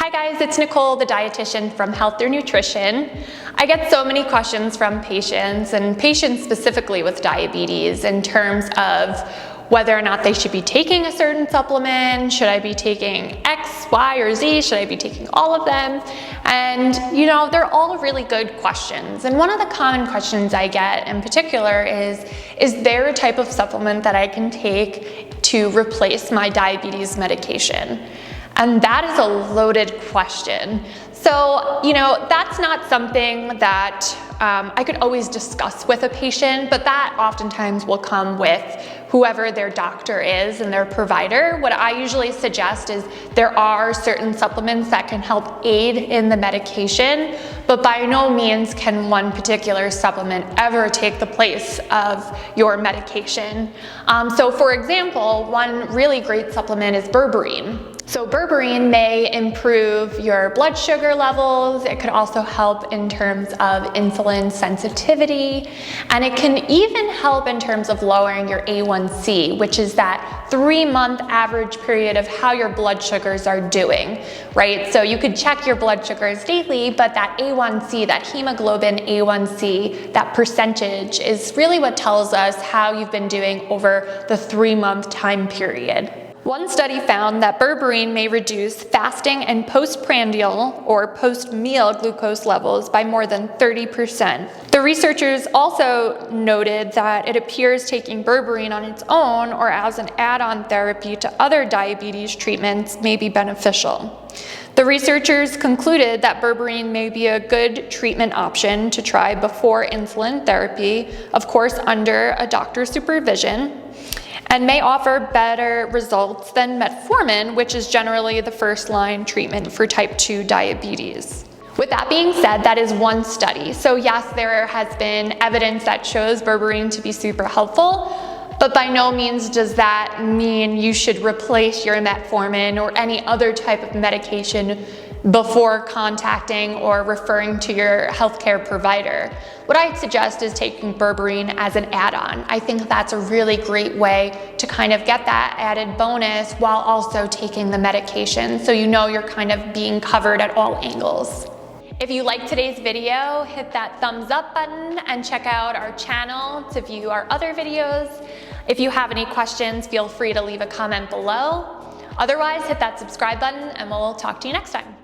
Hi guys, it's Nicole, the dietitian from Health Through Nutrition. I get so many questions from patients, and patients specifically with diabetes, in terms of whether or not they should be taking a certain supplement. Should I be taking X, Y, or Z? Should I be taking all of them? And they're all really good questions. And one of the common questions I get in particular is there a type of supplement that I can take to replace my diabetes medication? And that is a loaded question. So, that's not something that I could always discuss with a patient, but that oftentimes will come with whoever their doctor is and their provider. What I usually suggest is there are certain supplements that can help aid in the medication, but by no means can one particular supplement ever take the place of your medication. So for example, one really great supplement is berberine. So berberine may improve your blood sugar levels. It could also help in terms of insulin sensitivity, and it can even help in terms of lowering your A1C, which is that 3-month average period of how your blood sugars are doing, right? So you could check your blood sugars daily, but that A1C, that hemoglobin A1C, that percentage is really what tells us how you've been doing over the 3-month time period. One study found that berberine may reduce fasting and postprandial or post-meal glucose levels by more than 30%. The researchers also noted that it appears taking berberine on its own or as an add-on therapy to other diabetes treatments may be beneficial. The researchers concluded that berberine may be a good treatment option to try before insulin therapy, of course under a doctor's supervision, and may offer better results than metformin, which is generally the first-line treatment for type 2 diabetes. With that being said, that is one study. So yes, there has been evidence that shows berberine to be super helpful, but by no means does that mean you should replace your metformin or any other type of medication before contacting or referring to your healthcare provider. What I'd suggest is taking berberine as an add-on. I think that's a really great way to kind of get that added bonus while also taking the medication, so you're kind of being covered at all angles. If you liked today's video, hit that thumbs up button and check out our channel to view our other videos. If you have any questions, feel free to leave a comment below. Otherwise, hit that subscribe button and we'll talk to you next time.